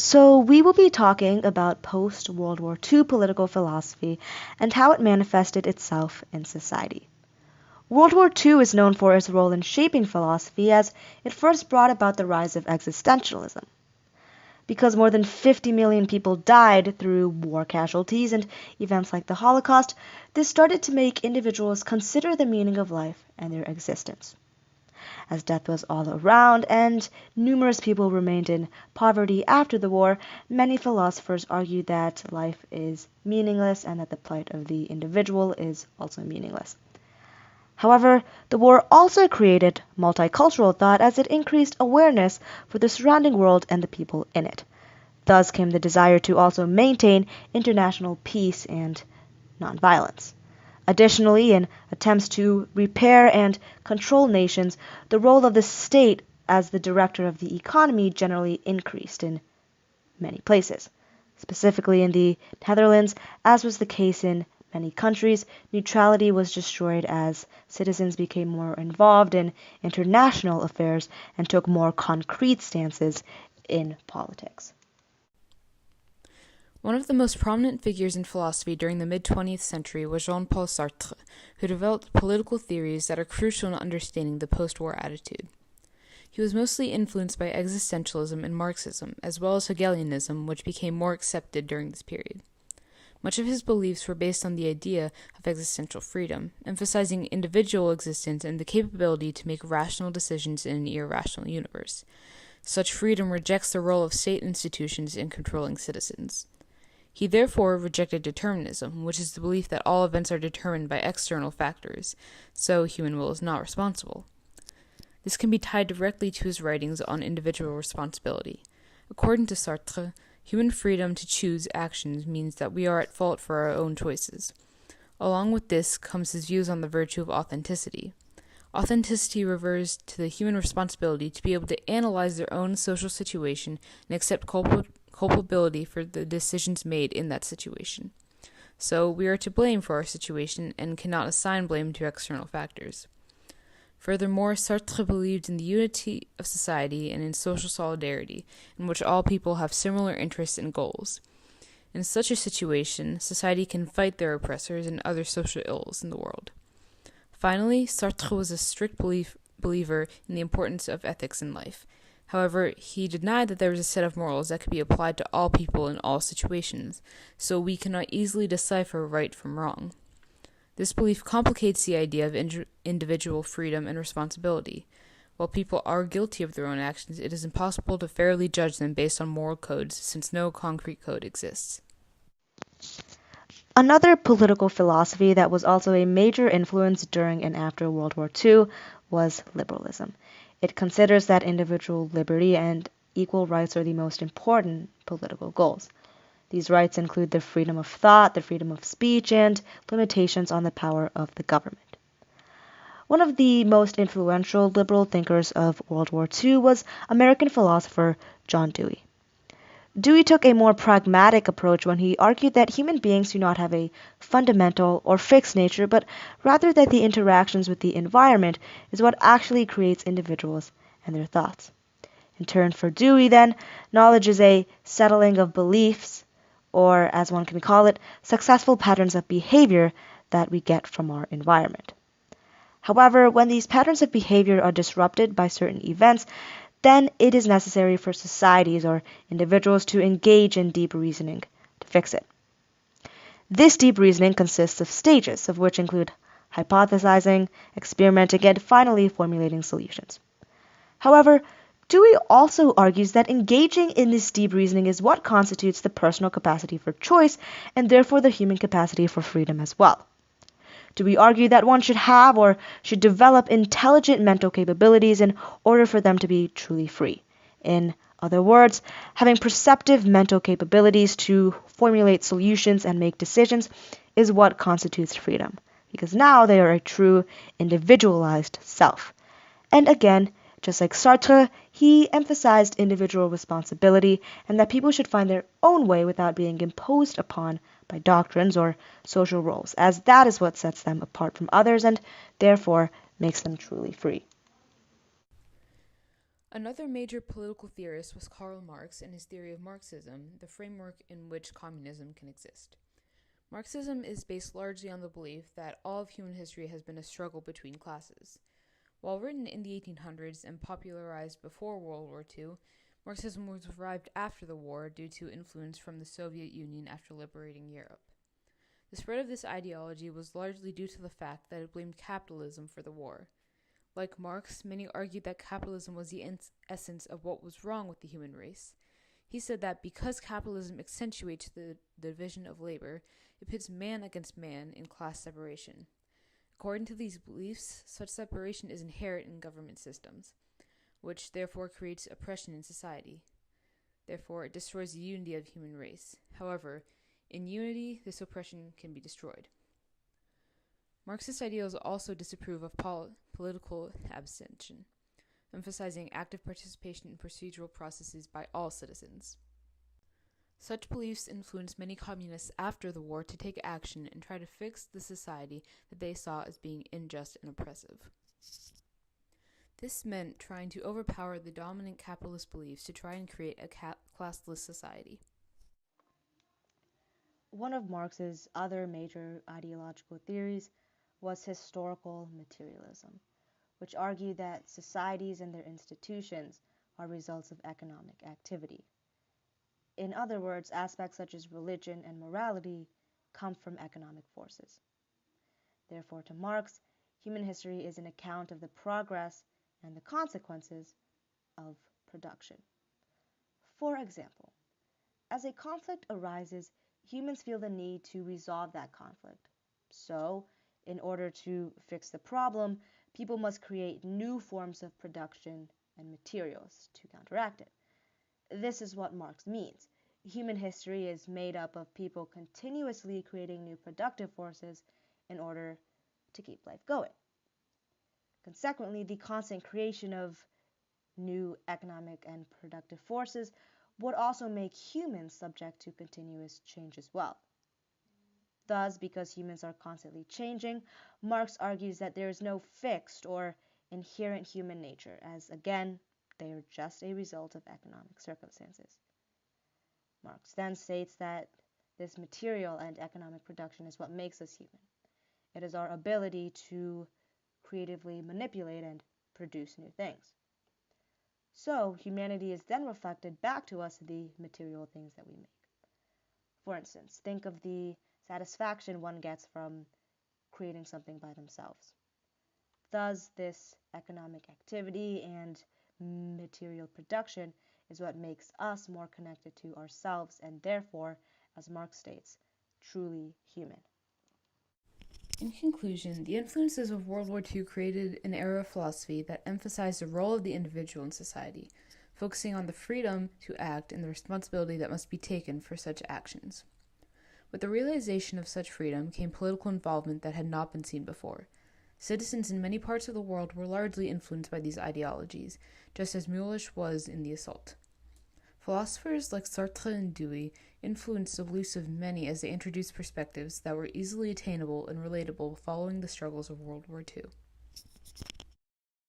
So, we will be talking about post World War II political philosophy and how it manifested itself in society. World War II is known for its role in shaping philosophy as it first brought about the rise of existentialism. Because more than 50 million people died through war casualties and events like the Holocaust, this started to make individuals consider the meaning of life and their existence. As death was all around and numerous people remained in poverty after the war, many philosophers argued that life is meaningless and that the plight of the individual is also meaningless. However, the war also created multicultural thought as it increased awareness for the surrounding world and the people in it. Thus came the desire to also maintain international peace and nonviolence. Additionally, in attempts to repair and control nations, the role of the state as the director of the economy generally increased in many places. Specifically in the Netherlands, as was the case in many countries, neutrality was destroyed as citizens became more involved in international affairs and took more concrete stances in politics. One of the most prominent figures in philosophy during the mid-20th century was Jean-Paul Sartre, who developed political theories that are crucial in understanding the post-war attitude. He was mostly influenced by existentialism and Marxism, as well as Hegelianism, which became more accepted during this period. Much of his beliefs were based on the idea of existential freedom, emphasizing individual existence and the capability to make rational decisions in an irrational universe. Such freedom rejects the role of state institutions in controlling citizens. He therefore rejected determinism, which is the belief that all events are determined by external factors, so human will is not responsible. This can be tied directly to his writings on individual responsibility. According to Sartre, human freedom to choose actions means that we are at fault for our own choices. Along with this comes his views on the virtue of authenticity. Authenticity refers to the human responsibility to be able to analyze their own social situation and accept culpability for the decisions made in that situation. So we are to blame for our situation and cannot assign blame to external factors. Furthermore, Sartre believed in the unity of society and in social solidarity, in which all people have similar interests and goals. In such a situation, society can fight their oppressors and other social ills in the world. Finally, Sartre was a strict believer in the importance of ethics in life. However, he denied that there was a set of morals that could be applied to all people in all situations, so we cannot easily decipher right from wrong. This belief complicates the idea of individual freedom and responsibility. While people are guilty of their own actions, it is impossible to fairly judge them based on moral codes, since no concrete code exists. Another political philosophy that was also a major influence during and after World War II was liberalism. It considers that individual liberty and equal rights are the most important political goals. These rights include the freedom of thought, the freedom of speech, and limitations on the power of the government. One of the most influential liberal thinkers of World War II was American philosopher John Dewey. Dewey took a more pragmatic approach when he argued that human beings do not have a fundamental or fixed nature, but rather that the interactions with the environment is what actually creates individuals and their thoughts. In turn, for Dewey, then, knowledge is a settling of beliefs, or as one can call it, successful patterns of behavior that we get from our environment. However, when these patterns of behavior are disrupted by certain events, then it is necessary for societies or individuals to engage in deep reasoning to fix it. This deep reasoning consists of stages, of which include hypothesizing, experimenting, and finally formulating solutions. However, Dewey also argues that engaging in this deep reasoning is what constitutes the personal capacity for choice and therefore the human capacity for freedom as well. Dewey argued that one should have or should develop intelligent mental capabilities in order for them to be truly free. In other words, having perceptive mental capabilities to formulate solutions and make decisions is what constitutes freedom, because now they are a true individualized self. And again, just like Sartre, he emphasized individual responsibility and that people should find their own way without being imposed upon by doctrines or social roles, as that is what sets them apart from others and therefore makes them truly free. Another major political theorist was Karl Marx and his theory of Marxism, the framework in which communism can exist. Marxism is based largely on the belief that all of human history has been a struggle between classes. While written in the 1800s and popularized before World War II, Marxism was revived after the war due to influence from the Soviet Union after liberating Europe. The spread of this ideology was largely due to the fact that it blamed capitalism for the war. Like Marx, many argued that capitalism was the essence of what was wrong with the human race. He said that because capitalism accentuates the division of labor, it pits man against man in class separation. According to these beliefs, such separation is inherent in government systems, which therefore creates oppression in society. Therefore, it destroys the unity of the human race. However, in unity, this oppression can be destroyed. Marxist ideals also disapprove of political abstention, emphasizing active participation in procedural processes by all citizens. Such beliefs influenced many communists after the war to take action and try to fix the society that they saw as being unjust and oppressive. This meant trying to overpower the dominant capitalist beliefs to try and create a classless society. One of Marx's other major ideological theories was historical materialism, which argued that societies and their institutions are results of economic activity. In other words, aspects such as religion and morality come from economic forces. Therefore, to Marx, human history is an account of the progress and the consequences of production. For example, as a conflict arises, humans feel the need to resolve that conflict. So, in order to fix the problem, people must create new forms of production and materials to counteract it. This is what Marx means. Human history is made up of people continuously creating new productive forces in order to keep life going. Consequently, the constant creation of new economic and productive forces would also make humans subject to continuous change as well. Thus, because humans are constantly changing, Marx argues that there is no fixed or inherent human nature, as again, they are just a result of economic circumstances. Marx then states that this material and economic production is what makes us human. It is our ability to creatively manipulate and produce new things. So, humanity is then reflected back to us in the material things that we make. For instance, think of the satisfaction one gets from creating something by themselves. Thus, this economic activity and material production is what makes us more connected to ourselves and therefore, as Marx states, truly human. In conclusion, the influences of World War II created an era of philosophy that emphasized the role of the individual in society, focusing on the freedom to act and the responsibility that must be taken for such actions. With the realization of such freedom came political involvement that had not been seen before. Citizens in many parts of the world were largely influenced by these ideologies, just as Mulisch was in The Assault. Philosophers like Sartre and Dewey influenced the beliefs of many as they introduced perspectives that were easily attainable and relatable following the struggles of World War II.